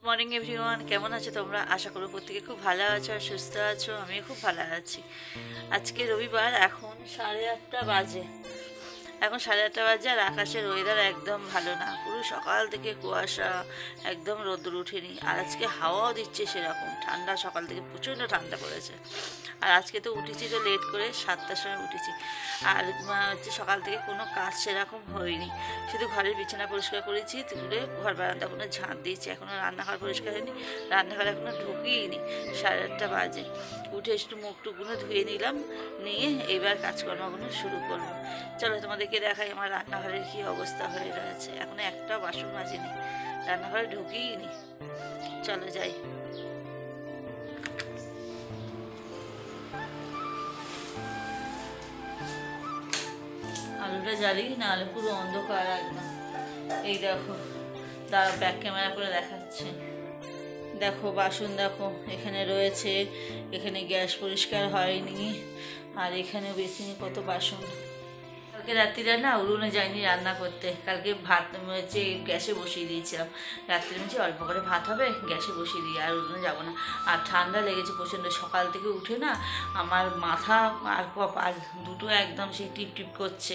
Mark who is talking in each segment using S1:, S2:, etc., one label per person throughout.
S1: Morning everyone, কেমন আছো তোমরা? আশা করো প্রত্যেকে খুব ভালো আছো আর সুস্থ আছো। আমিও খুব ভালো আছি। আজকে রবিবার, এখন 8:30 বাজে। আর আকাশের ওয়েদার একদম ভালো না, পুরো সকাল থেকে কুয়াশা, একদম রোদ্দুর উঠেনি। আর আজকে হাওয়াও দিচ্ছে সেরকম ঠান্ডা, সকাল থেকে প্রচণ্ড ঠান্ডা পড়েছে। আর আজকে তো উঠেছি তো লেট করে, 7টার সময় উঠেছি। আর সকাল থেকে কোনো কাজ সেরকম হয়নি, শুধু ঘরের বিছানা পরিষ্কার করেছি, তুলে ঘর বারান্দা কোনো ঝাঁট দিয়েছি। এখনও রান্নাঘর পরিষ্কার হয়নি, রান্নাঘর এখনও ঢুকিয়েনি। 8:30 বাজে। উঠে একটু মুখ টুকগুলো ধুয়ে নিলাম, নিয়ে এবার কাজকর্মগুলো শুরু করবো। চলো তোমাদেরকে দেখাই আমার রান্নাঘরের কী অবস্থা হয়ে রয়েছে। এখনো একটা বাসন মাজিনি, রান্নাঘরে ঢুকিয়েনি। চলো যাই। আলুটা জ্বালিয়ে না, আলু পুরো অন্ধকার একদম। এই দেখো, তার ব্যাক ক্যামেরা করে দেখাচ্ছে। দেখো বাসন, দেখো এখানে রয়েছে, এখানে গ্যাস পরিষ্কার হয়নি, আর এখানে বেসিনে কত বাসন। কালকে রাত্রিরে না উনুনে যাইনি রান্না করতে, কালকে ভাত হচ্ছে গ্যাসে বসিয়ে দিয়েছিলাম। রাত্রে হচ্ছে অল্প করে ভাত হবে, গ্যাসে বসিয়ে দিই, আর উনুনে যাবো না। আর ঠান্ডা লেগেছে প্রচণ্ড, সকাল থেকে উঠে না আমার মাথা আর কপাল দুটো একদম সেই টিপ টিপ করছে,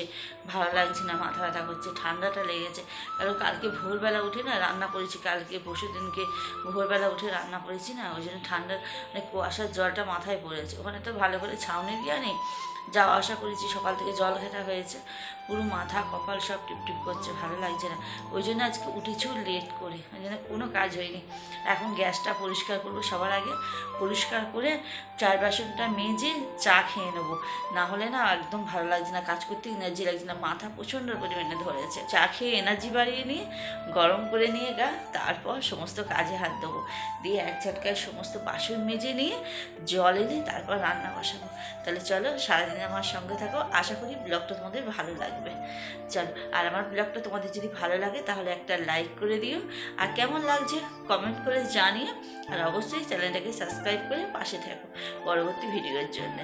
S1: ভালো লাগছে না, মাথা ব্যথা করছে, ঠান্ডাটা লেগেছে। কারণ কালকে ভোরবেলা উঠে না রান্না করেছি, কালকে পরশু দিনকে ভোরবেলা উঠে রান্না করেছি না, ওই জন্য ঠান্ডার মানে কুয়াশার জলটা মাথায় পড়েছে। ওখানে তো ভালো করে ছাউনি দেওয়া নেই, যাওয়া আসা করেছি, সকাল থেকে জল ঘেঁটা হয়েছে, পুরো মাথা কপাল সব টিপটিপ করছে, ভালো লাগছে না। ওই জন্য আজকে উঠেছি লেট করে, ওই জন্য কোনো কাজ হয়নি। এখন গ্যাসটা পরিষ্কার করবো, সবার আগে পরিষ্কার করে চার বাসনটা মেজে চা খেয়ে নেবো। না হলে না একদম ভালো লাগছে না, কাজ করতে এনার্জি লাগছে না, মাথা প্রচণ্ড পরিমাণে ধরেছে। চা খেয়ে এনার্জি বাড়িয়ে নিয়ে গরম করে নিয়ে তারপর সমস্ত কাজে হাত দেবো, দিয়ে এক ঝটকায় সমস্ত বাসন মেজে নিয়ে জল এনে তারপর রান্না বসাবো। তাহলে চলো সারাদিন আমার সঙ্গে থাকো, আশা করি ব্লগটা তোমাদের ভালো লাগবে। চলো, আর আমার ব্লগটা তোমাদের যদি ভালো লাগে তাহলে একটা লাইক করে দিও, আর কেমন লাগছে কমেন্ট করে জানিও, আর অবশ্যই চ্যানেলটাকে সাবস্ক্রাইব করে পাশে থাকো পরবর্তী ভিডিওর জন্য।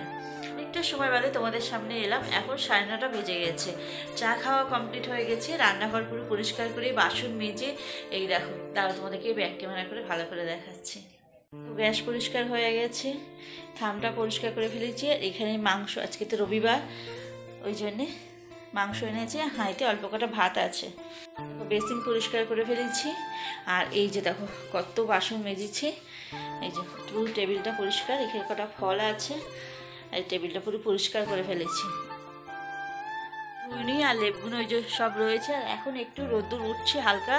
S1: অনেকটা সময় বাদে তোমাদের সামনে এলাম, এখন 9:30 বেজে গেছে। চা খাওয়া কমপ্লিট হয়ে গেছে, রান্নাঘর পুরো পরিষ্কার করে বাসন মেজে এই দেখো, তারা তোমাদেরকে ব্যাক ক্যামেরা করে ভালো করে দেখাচ্ছি। গ্যাস পরিষ্কার হয়ে গেছে, থামটা পরিষ্কার করে ফেলেছি। আর এখানে মাংস, আজকে তো রবিবার, ওই জন্যে মাংস এনেছে, হাঁড়িতে অল্প কটা ভাত আছে। বেসিন পরিষ্কার করে ফেলেছি। আর এই যে দেখো কত বাসন মেজেছি, এই যে পুরো টেবিলটা পরিষ্কার, এখানে কটা ফল আছে, এই টেবিলটা পুরো পরিষ্কার করে ফেলেছি। ধুইনি, আর লেবগুলো ওই যে সব রয়েছে। আর এখন একটু রোদ্দুর উঠছে হালকা,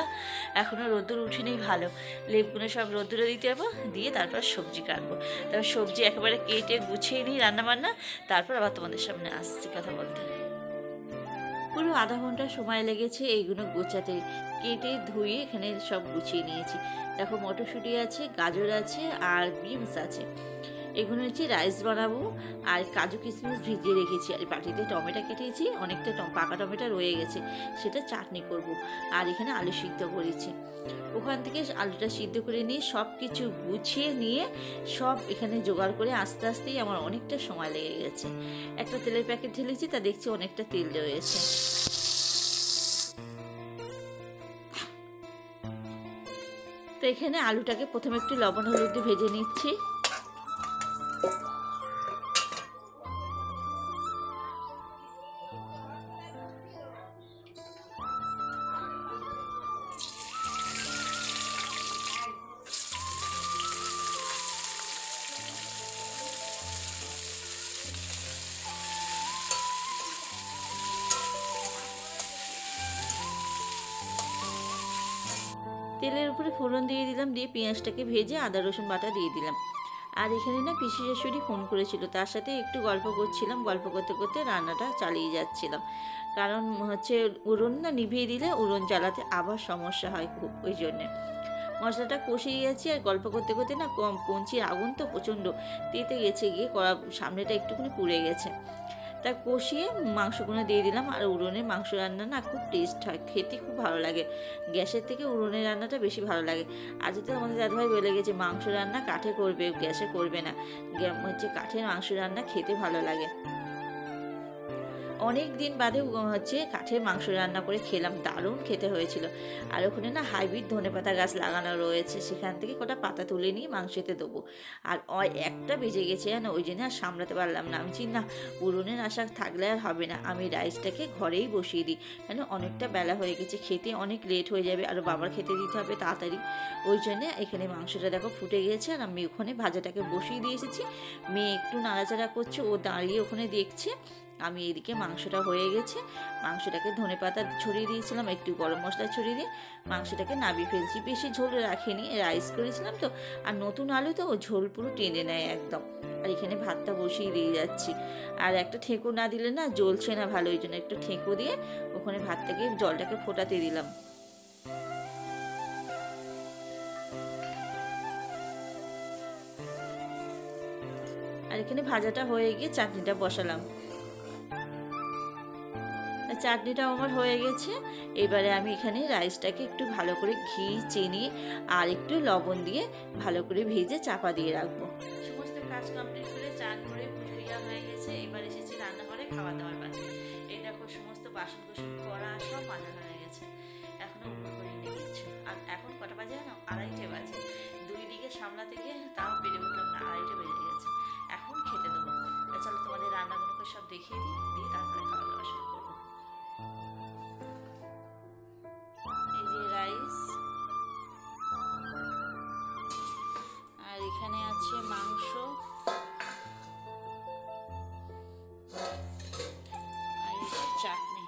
S1: এখনও রোদ্দুর উঠিনি ভালো। লেবগুলো সব রোদ্দুরে দিতে যাবো, দিয়ে তারপর সবজি কাটবো। তারপর সবজি একেবারে কেটে গুছিয়ে নিই রান্নাবান্না, তারপর আবার তোমাদের সামনে আসছি কথা বলতে। পুরো আধা ঘন্টা সময় লেগেছে এইগুলো গোছাতে, কেটে ধুয়ে এখানে সব গুছিয়ে নিয়েছি। দেখো মটরশুঁটি আছে, গাজর আছে, আর বিনস আছে। এগুলো হচ্ছে রাইস বানাবো। আর কাজু কিশমিশ ভিজিয়ে রেখেছি, আর বাটিতে টমেটো কেটেছি, অনেকটা পাকা টমেটো রয়ে গেছে, সেটা চাটনি করব। আর এখানে আলু সিদ্ধ করেছি। ওখান থেকে আলুটা সিদ্ধ করে নিয়ে সব কিছু গুছিয়ে নিয়ে সব এখানে জোগাড় করে আস্তে আস্তেই আমার অনেকটা সময় লেগে গেছে। একটা তেলের প্যাকেট ঢেলেছি, তা দেখছি অনেকটা তেল রয়েছে। তো এখানে আলুটাকে প্রথমে একটু লবণ হলুদ দিয়ে ভেজে নিচ্ছি। তেলের উপরে ফোড়ন দিয়ে দিলাম, দিয়ে পেঁয়াজটাকে ভেজে আদা রসুন বাটা দিয়ে দিলাম। আর এখানে না পিসি শাশুড়ি ফোন করেছিল, তার সাথে একটু গল্প করছিলাম, গল্প করতে করতে রান্নাটা চালিয়ে যাচ্ছিলাম। কারণ হচ্ছে উনুন না নিভিয়ে দিলে উনুন জ্বালাতে আবার সমস্যা হয় খুব, ওই জন্যে মশলাটা কষিয়ে যাচ্ছি। আর গল্প করতে করতে না কঞ্চির আগুন তো প্রচণ্ড তেতে গেছে, গিয়ে কড়া সামনেটা একটুখানি পুড়ে গেছে। তা কষিয়ে মাংসগুলো দিয়ে দিলাম। আর উনুনের মাংস রান্না না খুব টেস্ট হয়, খেতে খুব ভালো লাগে, গ্যাসের থেকে উনুনের রান্নাটা বেশি ভালো লাগে। আজ তো আমাদের দাদাভাই বলে গেছে মাংস রান্না কাঠে করবে, গ্যাসে করবে না, হচ্ছে কাঠের মাংস রান্না খেতে ভালো লাগে। অনেক দিন বাদে হচ্ছে কাঠের মাংস রান্না করে খেলাম, দারুণ খেতে হয়েছিল। আর ওখানে না হাইব্রিড ধনেপাতা গাছ লাগানো রয়েছে, সেখান থেকে কটা পাতা তুলে নিয়ে মাংসতে দেবো। আর একটা বেজে গেছে জানো, ওই জন্য আর সামলাতে পারলাম না। আমি চিনি না উড়নের আশা থাকলে আর হবে না, আমি রাইসটাকে ঘরেই বসিয়ে দিই, কেন অনেকটা বেলা হয়ে গেছে, খেতে অনেক লেট হয়ে যাবে, আর বাবার খেতে দিতে হবে তাড়াতাড়ি। ওই জন্যে এখানে মাংসটা দেখো ফুটে গেছে, আর আমি ওখানে ভাজাটাকে বসিয়ে দিয়ে এসেছি। মেয়ে একটু নাড়াচাড়া করছে, ও দাঁড়িয়ে ওখানে দেখছে। আমি এদিকে মাংসটা হয়ে গেছে, মাংসটাকে ধনেপাতা ছড়িয়ে দিয়েছিলাম, একটু গরম মশলা ছড়িয়ে দিয়ে মাংসটাকে নামিয়ে ফেলছি। বেশি ঝোল রাখিনি, রাইস করেছিলাম তো, আর নতুন আলু তো ও ঝোল পুরো টেনে নেয় একদম। আর এখানে ভাতটা বসিয়ে দিয়ে যাচ্ছি, আর একটা ঠেকো না দিলে না জ্বলছে না ভালো, ওই জন্য একটু ঠেকো দিয়ে ওখানে ভাতটাকে জলটাকে ফোটাতে দিলাম। আর এখানে ভাজাটা হয়ে গিয়ে চাটনিটা বসালাম, চাটনিটাও আমার হয়ে গেছে। এবারে আমি এখানে রাইসটাকে একটু ভালো করে ঘি, চিনি আর একটু লবণ দিয়ে ভালো করে ভেজে চাপা দিয়ে রাখবো। সমস্ত কাজ কমপ্লিট করে চান করে পুজো হয়ে গেছে। এবার এসেছি রান্নাঘরে খাওয়া দাওয়ার পাতে। এই দেখো সমস্ত বাসন কোসন করা সব মাজা হয়ে গেছে, এখনো উঠো করে নিয়ে গেছে। আর এখন কটা বাজে না, 2:30 বাজে। দুই দিকে সামলাতে গিয়ে তাও পেরে উঠলাম না, 2:30 বেজে গেছে। এখন খেতে দেবো। চলো তোমাদের রান্নাগুলোকে সব দেখিয়ে দিই, দিয়ে তারপরে খাওয়া দাওয়া শুরু করবো। এই যে রাইস, আর এখানে আছে মাংস, আর এই যে চাটনি।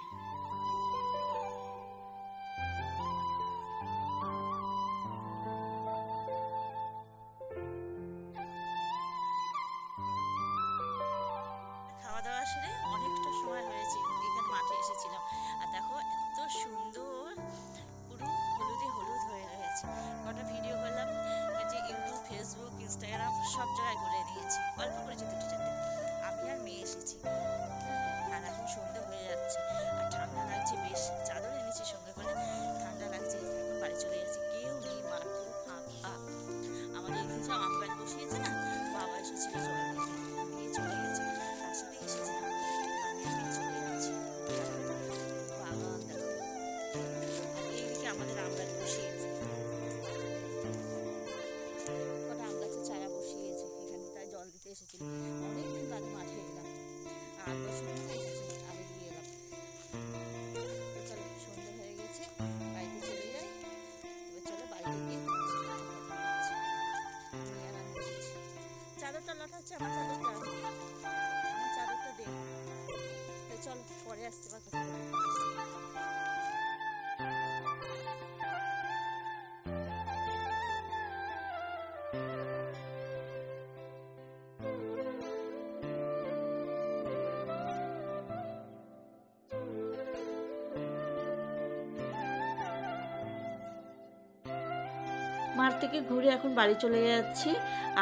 S1: খাওয়া দাওয়া সেরে অনেকটা সময় হয়েছে, এখানে মাঠে এসেছিলাম। আর দেখো এত সুন্দর পুরো হলুদে হলুদ হয়ে রয়েছে। কটা ভিডিও করলাম, যে ইউটিউব, ফেসবুক, ইনস্টাগ্রাম সব জায়গায় ঘুরে নিয়েছি, গল্প করেছি 2-4টে। আমি আর মেয়ে এসেছি, আর এখন সন্ধে হয়ে যাচ্ছে, আর ঠান্ডা লাগছে বেশ, চাদর এনেছি সঙ্গে করে, ঠান্ডা লাগছে। এখন বাড়ি চলে যাচ্ছি, কেউ নেই, মাঠ পুরো ফাঁকা। আমাদের এখানে সব আম গাছ বসিয়েছে না, বাবা এসেছিল জল নিয়ে চলে গেছে, তার সাথে এসেছিলাম। আমি মেয়ে চলে যাচ্ছি, বাগান দেখো। আর এইদিকে আমাদের আম গাছ বসিয়েছে, কটা আম গাছের চারা বসিয়েছে এখানে, তাই জল দিতে এসেছিল। অনেকদিন বাদে মাঠে এলাম, 8 বছর মতো এসেছি, আগে দিয়ে এলাম। তো চলো, সন্ধ্যা হয়ে গেছে, বাড়িতে চলে যাই। এবার চলো বাড়িতে গিয়ে চাদরটা লাটাচ্ছে, আমার চাদরটা দে। চলো পরে আসতে পার কথা বলবো। মাঠ থেকে ঘুরে এখন বাড়ি চলে যাচ্ছি,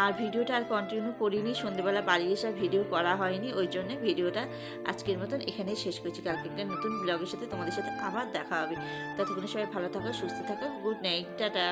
S1: আর ভিডিওটা আর কন্টিনিউ করিনি, সন্ধ্যেবেলা বাড়ি এসে ভিডিও করা হয়নি, ওই জন্য ভিডিওটা আজকের মতন এখানেই শেষ করছি। কালকে একটা নতুন ব্লগের সাথে তোমাদের সাথে আবার দেখা হবে। ততক্ষণে সবাই ভালো থাকো, সুস্থ থাকো, গুড নাইট, টাটা।